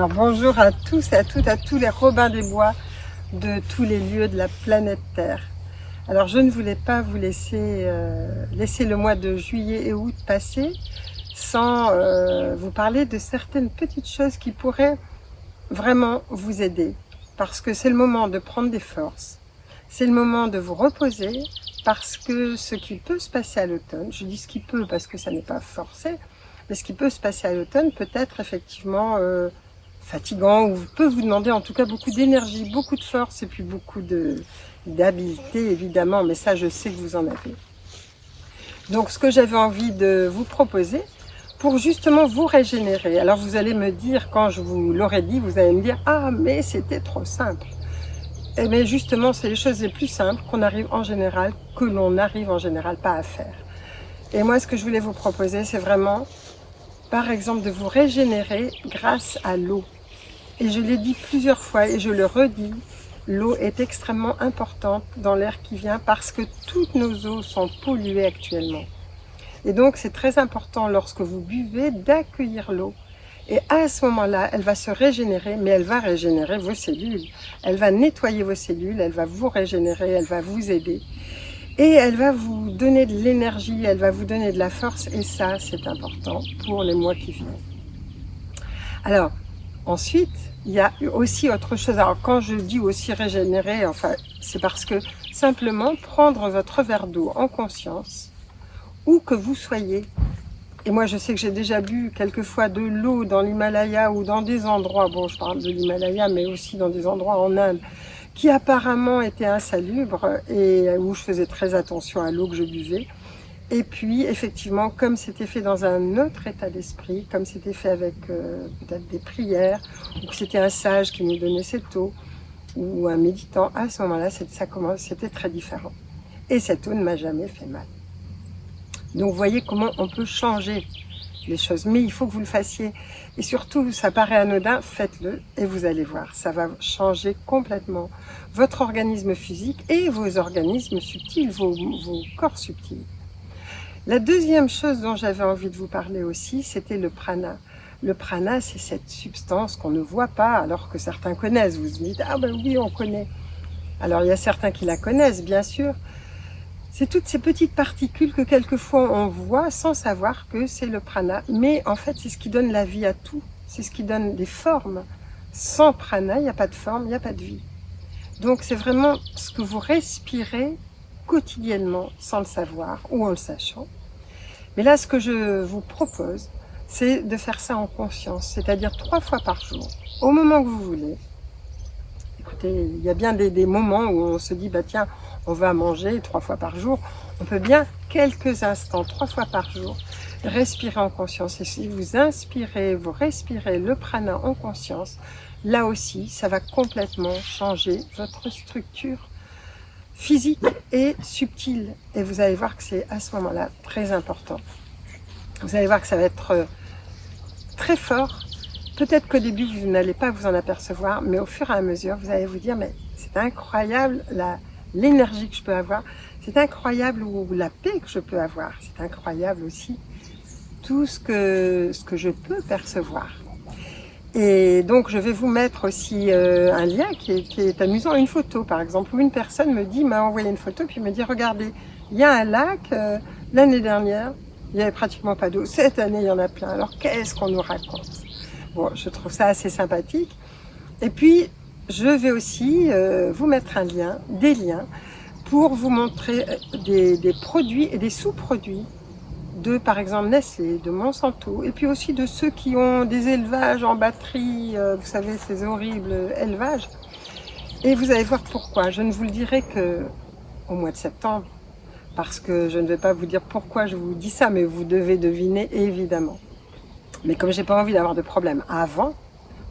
Alors bonjour à tous et à toutes, à tous les Robins des Bois de tous les lieux de la planète Terre. Alors je ne voulais pas vous laisser le mois de juillet et août passer sans vous parler de certaines petites choses qui pourraient vraiment vous aider. Parce que c'est le moment de prendre des forces, c'est le moment de vous reposer, parce que ce qui peut se passer à l'automne, je dis ce qui peut parce que ça n'est pas forcé, mais ce qui peut se passer à l'automne peut être effectivement fatigant ou peut vous demander en tout cas beaucoup d'énergie, beaucoup de force et puis beaucoup d'habileté évidemment, mais ça je sais que vous en avez. Donc ce que j'avais envie de vous proposer pour justement vous régénérer, alors vous allez me dire, quand je vous l'aurai dit, vous allez me dire « Ah mais c'était trop simple !» Mais justement c'est les choses les plus simples que l'on arrive en général pas à faire. Et moi ce que je voulais vous proposer c'est vraiment par exemple de vous régénérer grâce à l'eau. Et je l'ai dit plusieurs fois et je le redis, l'eau est extrêmement importante dans l'air qui vient parce que toutes nos eaux sont polluées actuellement. Et donc c'est très important lorsque vous buvez d'accueillir l'eau. Et à ce moment-là, elle va se régénérer, mais elle va régénérer vos cellules. Elle va nettoyer vos cellules, elle va vous régénérer, elle va vous aider. Et elle va vous donner de l'énergie, elle va vous donner de la force. Et ça, c'est important pour les mois qui viennent. Alors, ensuite, il y a aussi autre chose. Alors, quand je dis aussi régénérer, enfin, c'est parce que simplement prendre votre verre d'eau en conscience, où que vous soyez. Et moi, je sais que j'ai déjà bu quelquefois de l'eau dans l'Himalaya ou dans des endroits, bon, je parle de l'Himalaya, mais aussi dans des endroits en Inde, qui apparemment étaient insalubres et où je faisais très attention à l'eau que je buvais. Et puis, effectivement, comme c'était fait dans un autre état d'esprit, comme c'était fait avec peut-être des prières, ou que c'était un sage qui nous donnait cette eau, ou un méditant, à ce moment-là, c'était très différent. Et cette eau ne m'a jamais fait mal. Donc, vous voyez comment on peut changer les choses. Mais il faut que vous le fassiez. Et surtout, ça paraît anodin, faites-le et vous allez voir. Ça va changer complètement votre organisme physique et vos organismes subtils, vos corps subtils. La deuxième chose dont j'avais envie de vous parler aussi, c'était le prana. Le prana, c'est cette substance qu'on ne voit pas, alors que certains connaissent. Vous vous dites, ah ben oui, on connaît. Alors il y a certains qui la connaissent, bien sûr. C'est toutes ces petites particules que quelquefois on voit sans savoir que c'est le prana. Mais en fait, c'est ce qui donne la vie à tout. C'est ce qui donne des formes. Sans prana, il n'y a pas de forme, il n'y a pas de vie. Donc c'est vraiment ce que vous respirez quotidiennement sans le savoir ou en le sachant. Mais là, ce que je vous propose, c'est de faire ça en conscience, c'est-à-dire 3 fois par jour, au moment que vous voulez. Écoutez, il y a bien des moments où on se dit, bah tiens, on va manger 3 fois par jour. On peut bien, quelques instants, 3 fois par jour, respirer en conscience. Et si vous inspirez, vous respirez le prana en conscience, là aussi, ça va complètement changer votre structure physique et subtile. Et vous allez voir que c'est à ce moment-là très important. Vous allez voir que ça va être très fort. Peut-être qu'au début, vous n'allez pas vous en apercevoir, mais au fur et à mesure, vous allez vous dire, mais c'est incroyable l'énergie que je peux avoir, c'est incroyable ou la paix que je peux avoir, c'est incroyable aussi tout ce que je peux percevoir. Et donc je vais vous mettre aussi un lien qui est amusant, une photo par exemple, où une personne m'a envoyé une photo, puis me dit, regardez, il y a un lac, l'année dernière, il n'y avait pratiquement pas d'eau, cette année il y en a plein, alors qu'est-ce qu'on nous raconte? Bon, je trouve ça assez sympathique. Et puis, je vais aussi vous mettre des liens, pour vous montrer des produits et des sous-produits de, par exemple, Nestlé, de Monsanto, et puis aussi de ceux qui ont des élevages en batterie, vous savez, ces horribles élevages. Et vous allez voir pourquoi. Je ne vous le dirai qu'au mois de septembre, parce que je ne vais pas vous dire pourquoi je vous dis ça, mais vous devez deviner, évidemment. Mais comme j'ai pas envie d'avoir de problème avant,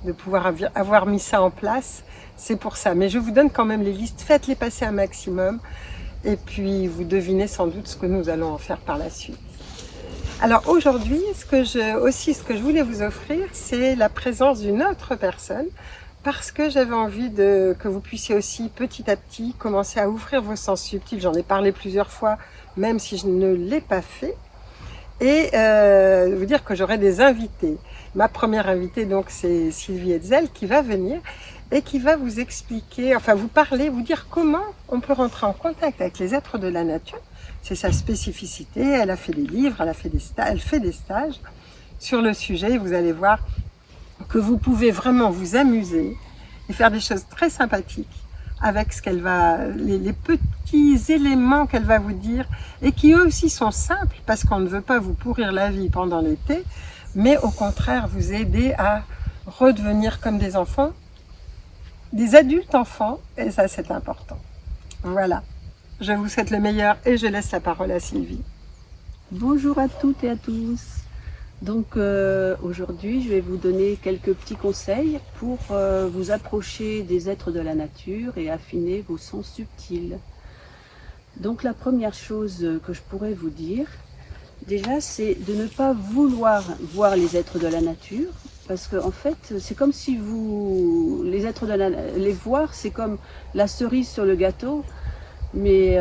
de pouvoir avoir mis ça en place, c'est pour ça. Mais je vous donne quand même les listes, faites-les passer un maximum, et puis vous devinez sans doute ce que nous allons en faire par la suite. Alors aujourd'hui, ce que je voulais vous offrir, c'est la présence d'une autre personne, parce que j'avais envie que vous puissiez aussi petit à petit commencer à ouvrir vos sens subtils. J'en ai parlé plusieurs fois, même si je ne l'ai pas fait. et vous dire que j'aurai des invités. Ma première invitée, donc, c'est Sylvie Hetzel qui va venir et qui va vous expliquer, enfin vous parler, vous dire comment on peut rentrer en contact avec les êtres de la nature. C'est sa spécificité, elle a fait des livres, elle fait des stages sur le sujet. Vous allez voir que vous pouvez vraiment vous amuser et faire des choses très sympathiques avec ce qu'elle va, les petits éléments qu'elle va vous dire et qui eux aussi sont simples parce qu'on ne veut pas vous pourrir la vie pendant l'été, mais au contraire vous aider à redevenir comme des enfants, des adultes enfants, et ça c'est important. Voilà, je vous souhaite le meilleur et je laisse la parole à Sylvie. Bonjour à toutes et à tous. Donc aujourd'hui, je vais vous donner quelques petits conseils pour vous approcher des êtres de la nature et affiner vos sens subtils. Donc la première chose que je pourrais vous dire, déjà, c'est de ne pas vouloir voir les êtres de la nature, parce qu'en fait, c'est comme si vous, les voir, c'est comme la cerise sur le gâteau. Mais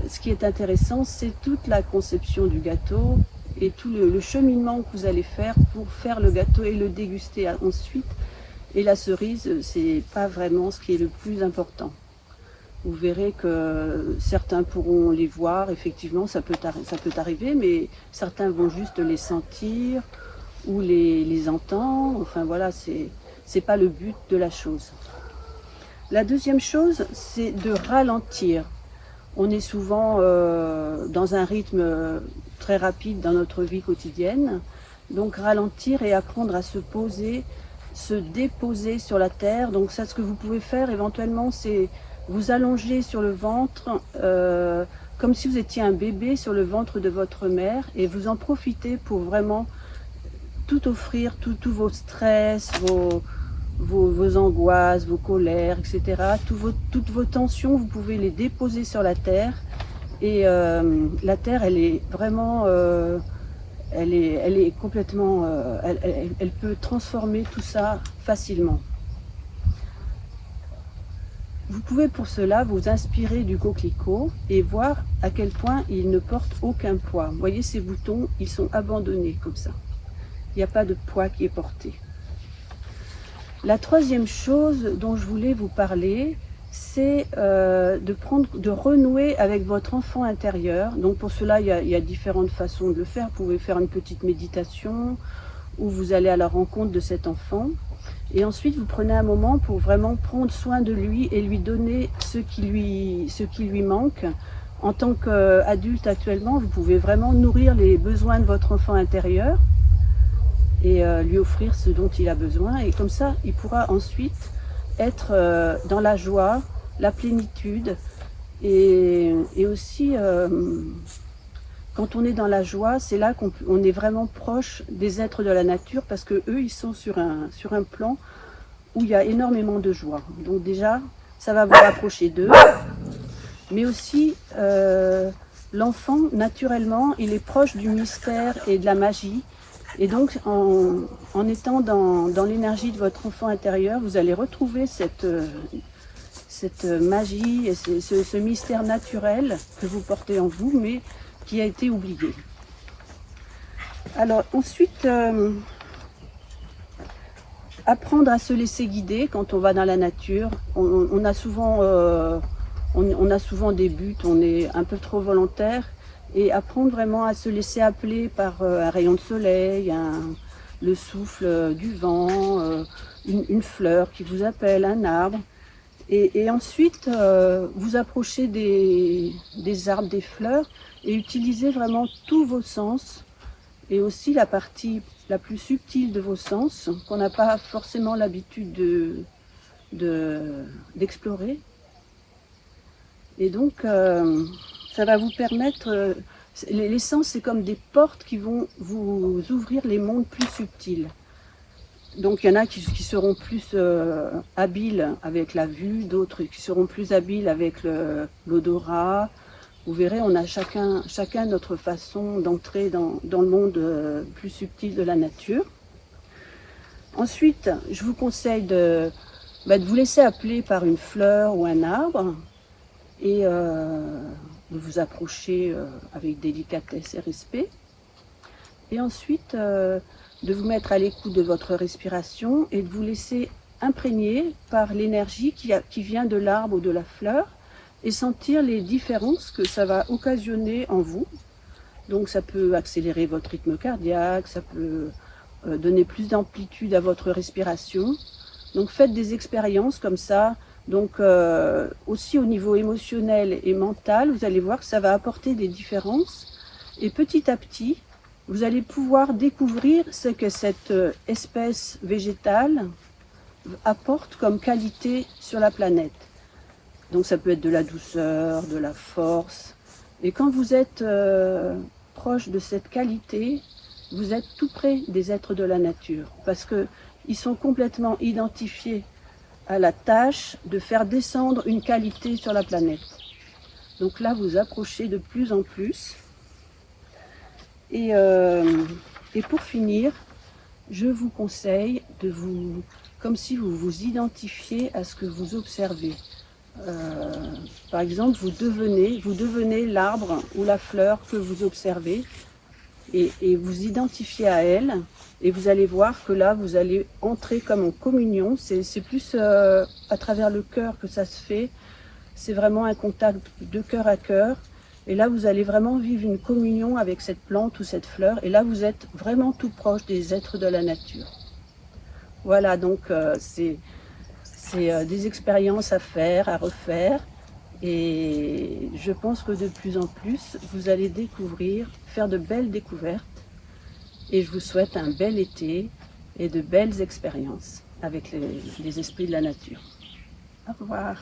ce qui est intéressant, c'est toute la conception du gâteau et tout le cheminement que vous allez faire pour faire le gâteau et le déguster ensuite. Et la cerise, c'est pas vraiment ce qui est le plus important. Vous verrez que certains pourront les voir, effectivement, ça peut arriver, mais certains vont juste les sentir ou les entendre. Enfin voilà, c'est pas le but de la chose. La deuxième chose, c'est de ralentir. On est souvent dans un rythme très rapide dans notre vie quotidienne. Donc ralentir et apprendre à se poser, se déposer sur la terre. Donc ça, ce que vous pouvez faire éventuellement, c'est vous allonger sur le ventre comme si vous étiez un bébé sur le ventre de votre mère et vous en profitez pour vraiment tout offrir, tous vos stress, vos angoisses, vos colères, etc. Toutes vos tensions, vous pouvez les déposer sur la terre. Et la terre, elle est vraiment, elle est complètement, elle peut transformer tout ça facilement. Vous pouvez pour cela vous inspirer du coquelicot et voir à quel point il ne porte aucun poids. Vous voyez ces boutons, ils sont abandonnés comme ça. Il n'y a pas de poids qui est porté. La troisième chose dont je voulais vous parler, c'est de renouer avec votre enfant intérieur. Donc pour cela, il y a différentes façons de le faire. Vous pouvez faire une petite méditation où vous allez à la rencontre de cet enfant. Et ensuite, vous prenez un moment pour vraiment prendre soin de lui et lui donner ce qui lui manque. En tant qu'adulte actuellement, vous pouvez vraiment nourrir les besoins de votre enfant intérieur et lui offrir ce dont il a besoin. Et comme ça, il pourra ensuite être dans la joie, la plénitude et aussi quand on est dans la joie, c'est là qu'on est vraiment proche des êtres de la nature parce que eux, ils sont sur un plan où il y a énormément de joie. Donc déjà, ça va vous rapprocher d'eux. Mais aussi, l'enfant, naturellement, il est proche du mystère et de la magie. Et donc, en étant dans l'énergie de votre enfant intérieur, vous allez retrouver cette magie et ce mystère naturel que vous portez en vous, mais qui a été oublié. Alors ensuite, apprendre à se laisser guider quand on va dans la nature. On a souvent des buts, on est un peu trop volontaire. Et apprendre vraiment à se laisser appeler par un rayon de soleil, le souffle du vent, une fleur qui vous appelle, un arbre. Et ensuite, vous approchez des arbres, des fleurs et utilisez vraiment tous vos sens et aussi la partie la plus subtile de vos sens qu'on n'a pas forcément l'habitude d'explorer. Et donc, ça va vous permettre, les sens c'est comme des portes qui vont vous ouvrir les mondes plus subtils. Donc il y en a qui seront plus habiles avec la vue, d'autres qui seront plus habiles avec l'odorat. Vous verrez, on a chacun notre façon d'entrer dans le monde plus subtil de la nature. Ensuite, je vous conseille de vous laisser appeler par une fleur ou un arbre et de vous approcher avec délicatesse et respect. Et ensuite, de vous mettre à l'écoute de votre respiration et de vous laisser imprégner par l'énergie qui vient de l'arbre ou de la fleur et sentir les différences que ça va occasionner en vous. Donc ça peut accélérer votre rythme cardiaque, ça peut donner plus d'amplitude à votre respiration. Donc faites des expériences comme ça. Donc aussi au niveau émotionnel et mental, vous allez voir que ça va apporter des différences. Et petit à petit, vous allez pouvoir découvrir ce que cette espèce végétale apporte comme qualité sur la planète. Donc ça peut être de la douceur, de la force. Et quand vous êtes proche de cette qualité, vous êtes tout près des êtres de la nature. Parce qu'ils sont complètement identifiés à la tâche de faire descendre une qualité sur la planète. Donc là, vous approchez de plus en plus. Et pour finir, je vous conseille de vous, comme si vous vous identifiez à ce que vous observez. Par exemple, vous devenez l'arbre ou la fleur que vous observez et vous identifiez à elle et vous allez voir que là, vous allez entrer comme en communion. C'est plus à travers le cœur que ça se fait. C'est vraiment un contact de cœur à cœur. Et là, vous allez vraiment vivre une communion avec cette plante ou cette fleur. Et là, vous êtes vraiment tout proche des êtres de la nature. Voilà, donc c'est des expériences à faire, à refaire. Et je pense que de plus en plus, vous allez découvrir, faire de belles découvertes. Et je vous souhaite un bel été et de belles expériences avec les esprits de la nature. Au revoir.